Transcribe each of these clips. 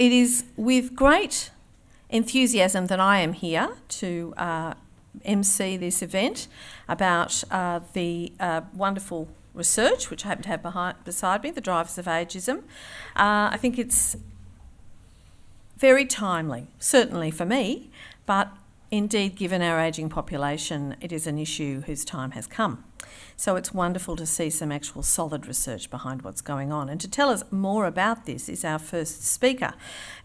it is with great enthusiasm that I am here to MC this event about the wonderful research, which I happen to have beside me, the drivers of ageism. I think it's very timely, certainly for me, but indeed, given our ageing population, it is an issue whose time has come. So it's wonderful to see some actual solid research behind what's going on. And to tell us more about this is our first speaker,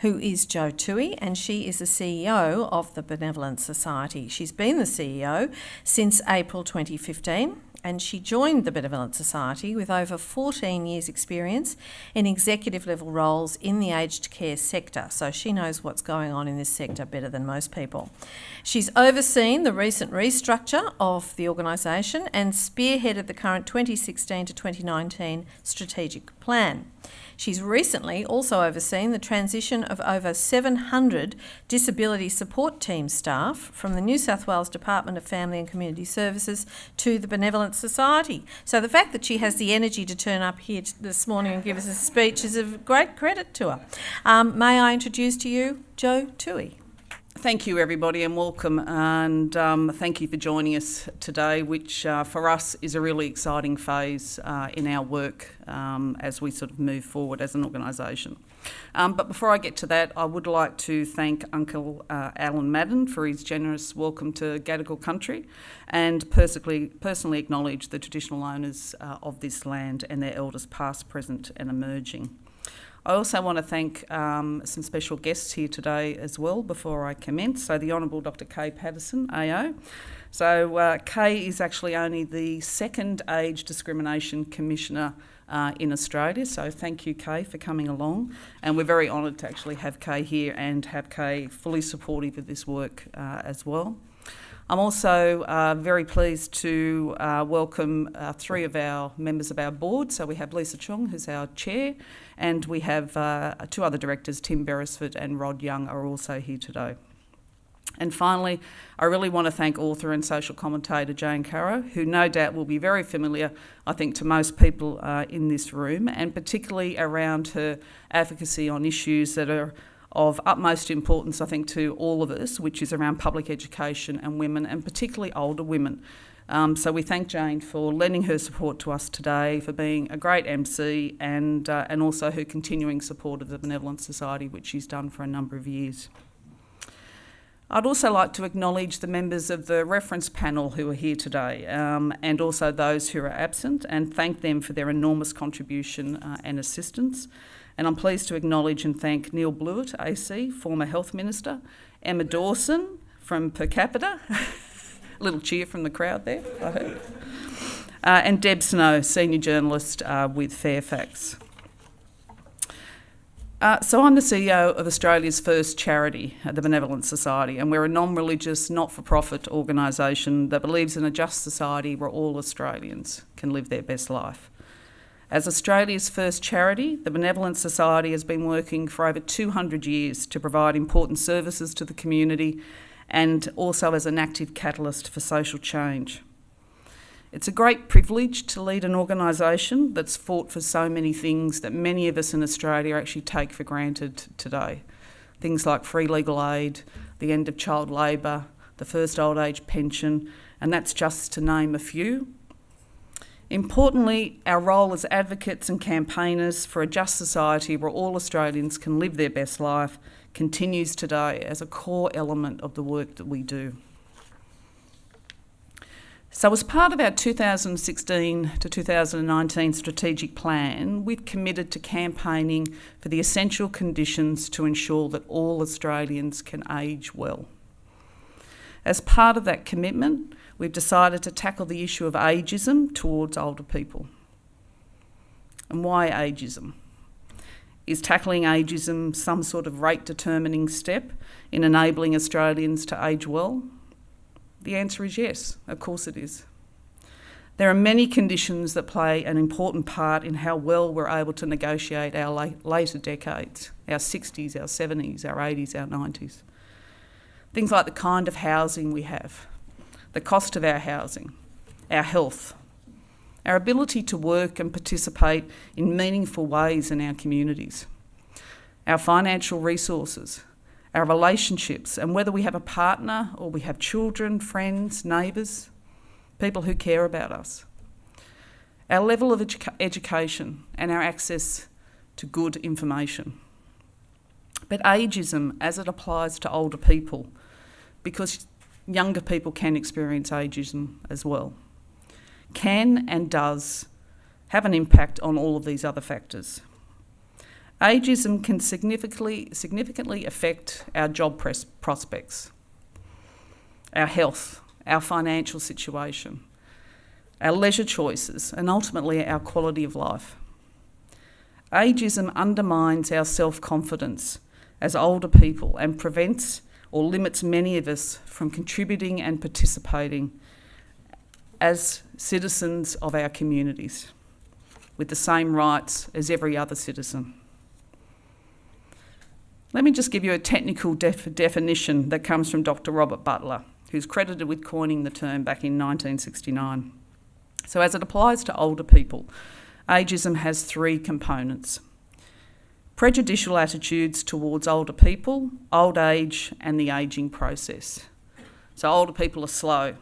who is Jo Toohey, and she is the CEO of the Benevolent Society. She's been the CEO since April 2015, and she joined the Benevolent Society with over 14 years' experience in executive level roles in the aged care sector, so she knows what's going on in this sector better than most people. She's overseen the recent restructure of the organisation and spearheaded the current 2016 to 2019 strategic plan. She's recently also overseen the transition of over 700 disability support team staff from the New South Wales Department of Family and Community Services to the Benevolent Society. So the fact that she has the energy to turn up here this morning and give us a speech is of great credit to her. May I introduce to you Jo Toohey. Thank you, everybody, and welcome, and thank you for joining us today, which for us is a really exciting phase in our work as we sort of move forward as an organisation. But before I get to that, I would like to thank Uncle Alan Madden for his generous welcome to Gadigal country, and personally acknowledge the traditional owners of this land and their elders past, present and emerging. I also want to thank some special guests here today as well before I commence. So the Honourable Dr Kay Patterson, AO. So Kay is actually only the second Age Discrimination Commissioner in Australia. So thank you, Kay, for coming along. And we're very honoured to actually have Kay here and have Kay fully supportive of this work as well. I'm also very pleased to welcome three of our members of our board. So we have Lisa Chong, who's our chair, and we have two other directors, Tim Beresford and Rod Young, are also here today. And finally, I really want to thank author and social commentator Jane Caro, who no doubt will be very familiar, I think, to most people in this room, and particularly around her advocacy on issues that are of utmost importance, I think, to all of us, which is around public education and women, and particularly older women. So we thank Jane for lending her support to us today, for being a great MC, and also her continuing support of the Benevolent Society, which she's done for a number of years. I'd also like to acknowledge the members of the reference panel who are here today, and also those who are absent, and thank them for their enormous contribution and assistance. And I'm pleased to acknowledge and thank Neil Blewett, AC, former Health Minister, Emma Dawson from Per Capita, a little cheer from the crowd there, I heard, and Deb Snow, Senior Journalist with Fairfax. So I'm the CEO of Australia's first charity, the Benevolent Society, and we're a non-religious, not-for-profit organisation that believes in a just society where all Australians can live their best life. As Australia's first charity, the Benevolent Society has been working for over 200 years to provide important services to the community and also as an active catalyst for social change. It's a great privilege to lead an organisation that's fought for so many things that many of us in Australia actually take for granted today. Things like free legal aid, the end of child labour, the first old age pension, and that's just to name a few. Importantly, our role as advocates and campaigners for a just society where all Australians can live their best life continues today as a core element of the work that we do. So as part of our 2016 to 2019 strategic plan, we've committed to campaigning for the essential conditions to ensure that all Australians can age well. As part of that commitment, we've decided to tackle the issue of ageism towards older people. And why ageism? Is tackling ageism some sort of rate-determining step in enabling Australians to age well? The answer is yes, of course it is. There are many conditions that play an important part in how well we're able to negotiate our later decades, our 60s, our 70s, our 80s, our 90s. Things like the kind of housing we have, the cost of our housing, our health, our ability to work and participate in meaningful ways in our communities. our financial resources, our relationships, and whether we have a partner or we have children, friends, neighbours, people who care about us. Our level of education and our access to good information. But ageism, as it applies to older people, because younger people can experience ageism as well, can and does have an impact on all of these other factors. Ageism can significantly affect our job prospects, our health, our financial situation, our leisure choices, and ultimately our quality of life. Ageism undermines our self-confidence as older people and prevents or limits many of us from contributing and participating as citizens of our communities with the same rights as every other citizen. Let me just give you a technical definition that comes from Dr. Robert Butler, who's credited with coining the term back in 1969. So as it applies to older people, ageism has three components: prejudicial attitudes towards older people, old age, and the ageing process. So older people are slow.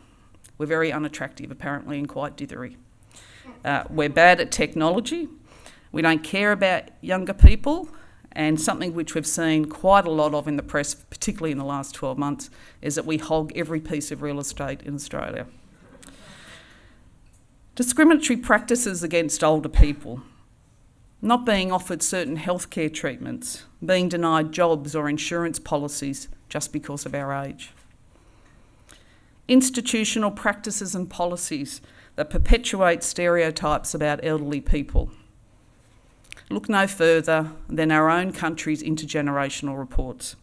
We're very unattractive, apparently, and quite dithery. We're bad at technology. We don't care about younger people. And something which we've seen quite a lot of in the press, particularly in the last 12 months, is that we hog every piece of real estate in Australia. Discriminatory practices against older people, not being offered certain healthcare treatments, being denied jobs or insurance policies just because of our age. Institutional practices and policies that perpetuate stereotypes about elderly people. Look no further than our own country's intergenerational reports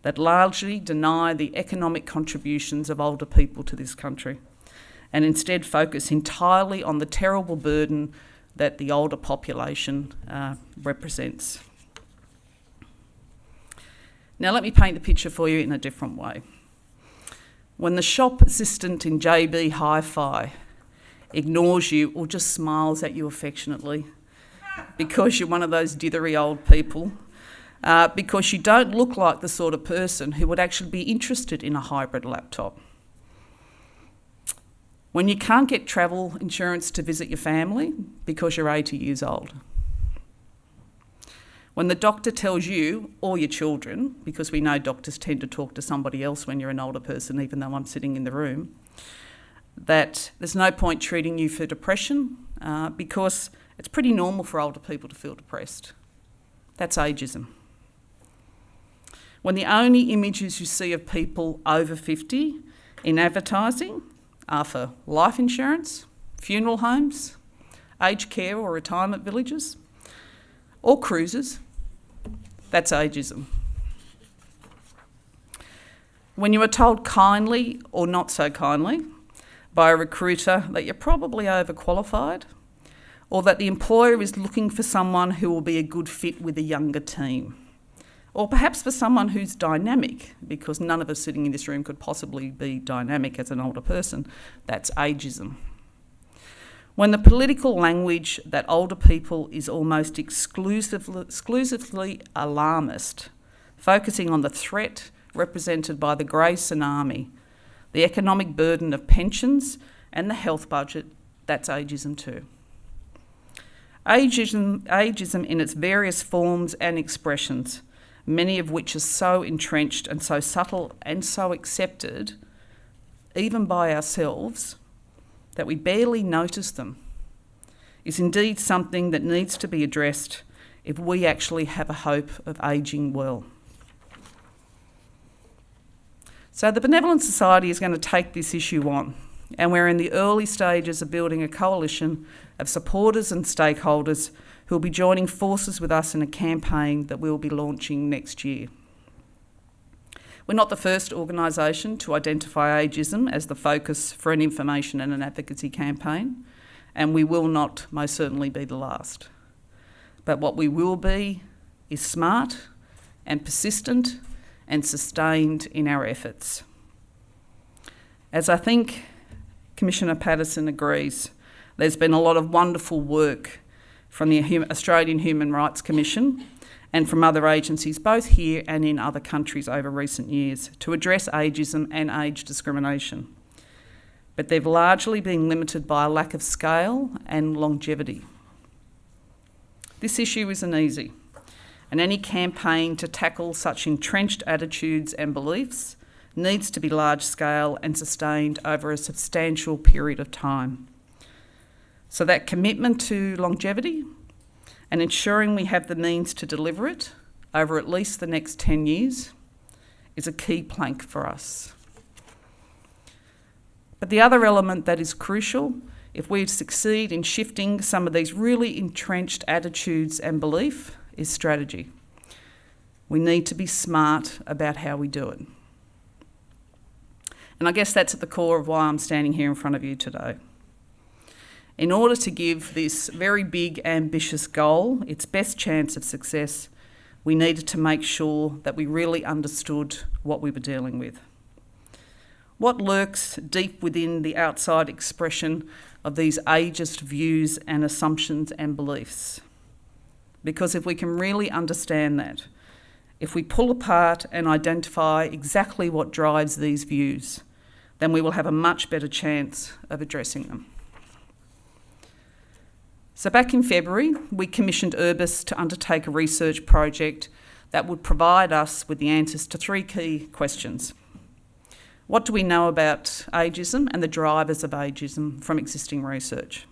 that largely deny the economic contributions of older people to this country and instead focus entirely on the terrible burden that the older population represents. Now let me paint the picture for you in a different way. When the shop assistant in JB Hi-Fi ignores you or just smiles at you affectionately because you're one of those dithery old people, because you don't look like the sort of person who would actually be interested in a hybrid laptop. When you can't get travel insurance to visit your family because you're 80 years old. When the doctor tells you or your children, because we know doctors tend to talk to somebody else when you're an older person, even though I'm sitting in the room, that there's no point treating you for depression because it's pretty normal for older people to feel depressed. That's ageism. When the only images you see of people over 50 in advertising are for life insurance, funeral homes, aged care or retirement villages, or cruises, that's ageism. When you are told kindly or not so kindly by a recruiter that you're probably overqualified, or that the employer is looking for someone who will be a good fit with a younger team, or perhaps for someone who's dynamic, because none of us sitting in this room could possibly be dynamic as an older person, that's ageism. When the political language that older people is almost exclusively alarmist, focusing on the threat represented by the grey tsunami, the economic burden of pensions and the health budget, that's ageism too. Ageism in its various forms and expressions, many of which are so entrenched and so subtle and so accepted, even by ourselves, that we barely notice them, is indeed something that needs to be addressed if we actually have a hope of ageing well. So the Benevolent Society is going to take this issue on, and we're in the early stages of building a coalition of supporters and stakeholders who will be joining forces with us in a campaign that we'll be launching next year. We're not the first organisation to identify ageism as the focus for an information and an advocacy campaign, and we will not most certainly be the last. But what we will be is smart and persistent and sustained in our efforts. As I think Commissioner Patterson agrees, there's been a lot of wonderful work from the Australian Human Rights Commission and from other agencies, both here and in other countries over recent years, to address ageism and age discrimination. But they've largely been limited by a lack of scale and longevity. This issue isn't easy, and any campaign to tackle such entrenched attitudes and beliefs needs to be large-scale and sustained over a substantial period of time. So that commitment to longevity and ensuring we have the means to deliver it over at least the next 10 years is a key plank for us. But the other element that is crucial, if we succeed in shifting some of these really entrenched attitudes and belief, is strategy. We need to be smart about how we do it. And I guess that's at the core of why I'm standing here in front of you today. In order to give this very big, ambitious goal its best chance of success, we needed to make sure that we really understood what we were dealing with. What lurks deep within the outside expression of these ageist views and assumptions and beliefs? Because if we can really understand that, if we pull apart and identify exactly what drives these views, then we will have a much better chance of addressing them. So back in February, we commissioned Urbis to undertake a research project that would provide us with the answers to 3 key questions. What do we know about ageism and the drivers of ageism from existing research?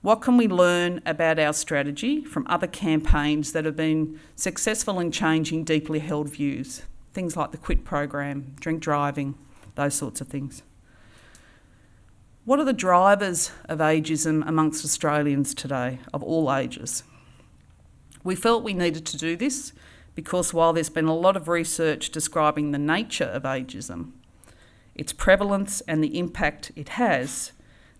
What can we learn about our strategy from other campaigns that have been successful in changing deeply held views? Things like the Quit program, drink driving, those sorts of things. What are the drivers of ageism amongst Australians today, of all ages? We felt we needed to do this because while there's been a lot of research describing the nature of ageism, its prevalence and the impact it has,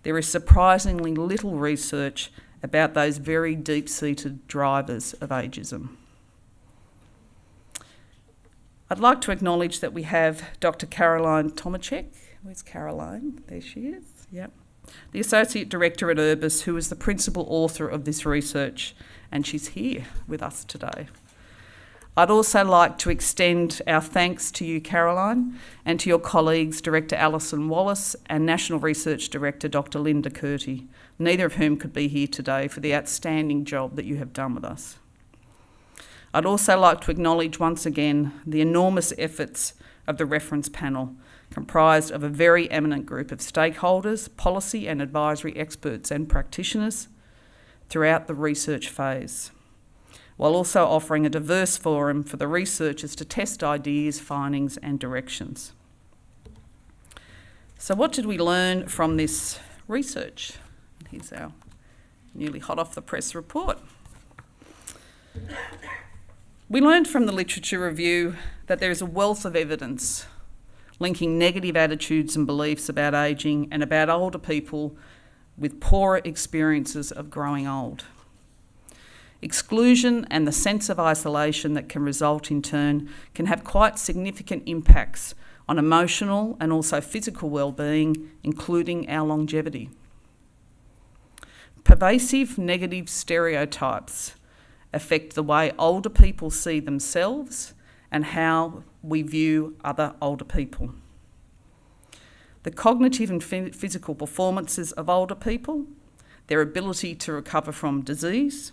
there is surprisingly little research about those very deep-seated drivers of ageism. I'd like to acknowledge that we have Dr. Caroline Tomacek. Where's Caroline? There she is. Yep. The Associate Director at Urbis, who is the principal author of this research, and she's here with us today. I'd also like to extend our thanks to you, Caroline, and to your colleagues, Director Alison Wallace and National Research Director Dr. Linda Curti, neither of whom could be here today, for the outstanding job that you have done with us. I'd also like to acknowledge once again the enormous efforts of the reference panel, comprised of a very eminent group of stakeholders, policy and advisory experts and practitioners throughout the research phase, while also offering a diverse forum for the researchers to test ideas, findings and directions. So what did we learn from this research? Here's our newly hot off the press report. We learned from the literature review that there is a wealth of evidence linking negative attitudes and beliefs about ageing and about older people with poorer experiences of growing old. Exclusion and the sense of isolation that can result in turn can have quite significant impacts on emotional and also physical well-being, including our longevity. Pervasive negative stereotypes affect the way older people see themselves and how we view other older people. The cognitive and physical performances of older people, their ability to recover from disease,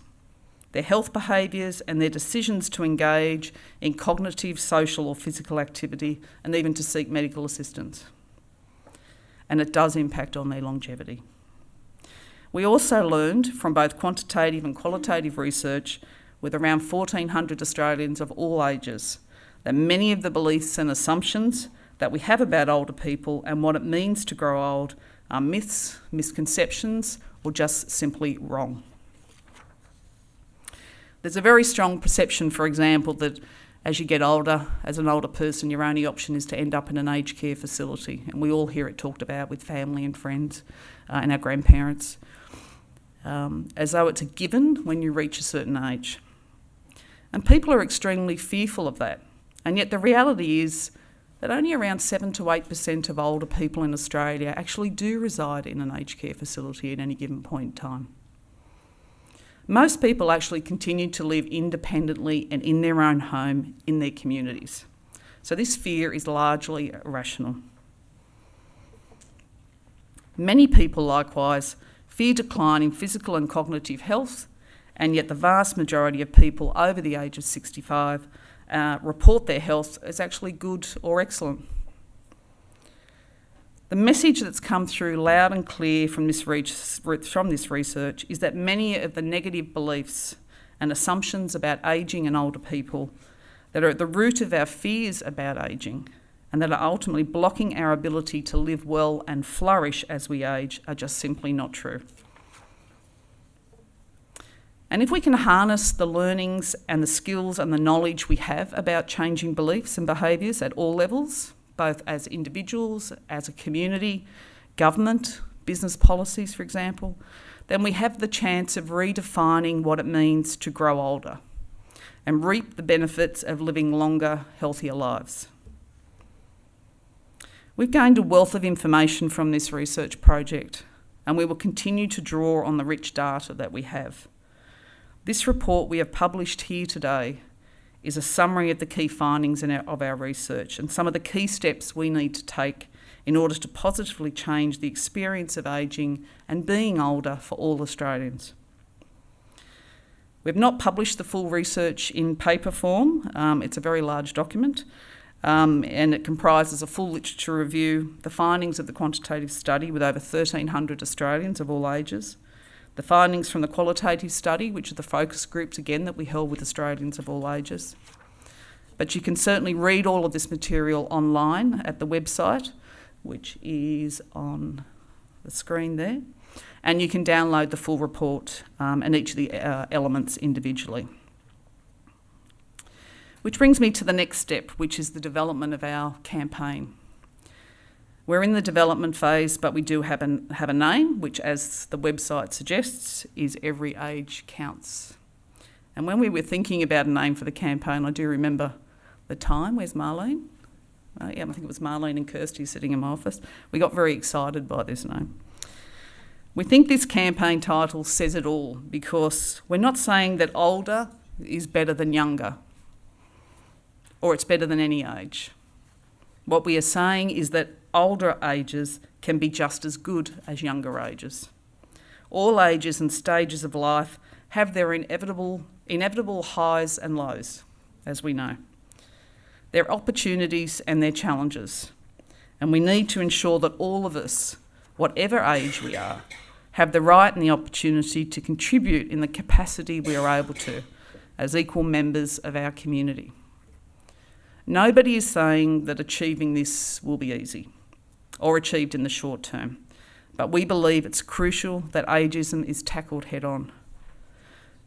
their health behaviours and their decisions to engage in cognitive, social or physical activity and even to seek medical assistance. And it does impact on their longevity. We also learned from both quantitative and qualitative research with around 1,400 Australians of all ages that many of the beliefs and assumptions that we have about older people and what it means to grow old are myths, misconceptions, or just simply wrong. There's a very strong perception, for example, that as you get older, as an older person, your only option is to end up in an aged care facility. And we all hear it talked about with family and friends and our grandparents, as though it's a given when you reach a certain age. And people are extremely fearful of that. And yet the reality is that only around 7 to 8% of older people in Australia actually do reside in an aged care facility at any given point in time. most people actually continue to live independently and in their own home in their communities. So this fear is largely irrational. Many people likewise fear decline in physical and cognitive health, and yet the vast majority of people over the age of 65 report their health as actually good or excellent. The message that's come through loud and clear from this research is that many of the negative beliefs and assumptions about ageing and older people that are at the root of our fears about ageing and that are ultimately blocking our ability to live well and flourish as we age are just simply not true. And if we can harness the learnings and the skills and the knowledge we have about changing beliefs and behaviours at all levels, both as individuals, as a community, government, business policies, for example, then we have the chance of redefining what it means to grow older and reap the benefits of living longer, healthier lives. We've gained a wealth of information from this research project, and we will continue to draw on the rich data that we have. This report we have published here today is a summary of the key findings of our research and some of the key steps we need to take in order to positively change the experience of ageing and being older for all Australians. We've not published the full research in paper form. It's a very large document, and it comprises a full literature review, the findings of the quantitative study with over 1,300 Australians of all ages, the findings from the qualitative study, which are the focus groups, again, that we held with Australians of all ages. But you can certainly read all of this material online at the website, which is on the screen there. And you can download the full report and each of the elements individually. Which brings me to the next step, which is the development of our campaign. We're in the development phase, but we do have a name, which, as the website suggests, is Every Age Counts. And when we were thinking about a name for the campaign, I do remember the time. Where's Marlene? I think it was Marlene and Kirsty sitting in my office. We got very excited by this name. We think this campaign title says it all, because we're not saying that older is better than younger, or it's better than any age. What we are saying is that older ages can be just as good as younger ages. All ages and stages of life have their inevitable highs and lows, as we know. Their opportunities and their challenges. And we need to ensure that all of us, whatever age we are, have the right and the opportunity to contribute in the capacity we are able to as equal members of our community. Nobody is saying that achieving this will be easy or achieved in the short term, but we believe it's crucial that ageism is tackled head on.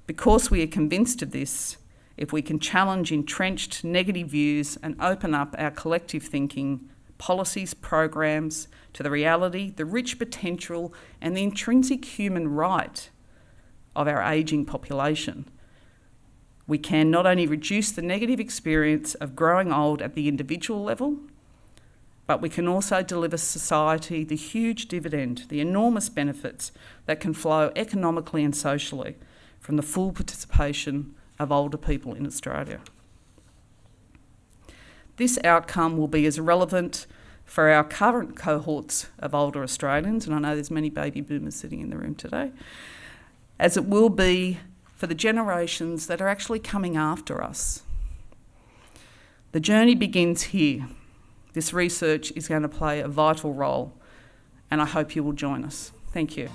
Because we are convinced of this, if we can challenge entrenched negative views and open up our collective thinking, policies, programs to the reality, the rich potential and the intrinsic human right of our ageing population, we can not only reduce the negative experience of growing old at the individual level, but we can also deliver society the huge dividend, the enormous benefits that can flow economically and socially from the full participation of older people in Australia. This outcome will be as relevant for our current cohorts of older Australians, and I know there's many baby boomers sitting in the room today, as it will be for the generations that are actually coming after us. The journey begins here. This research is going to play a vital role, and I hope you will join us. Thank you.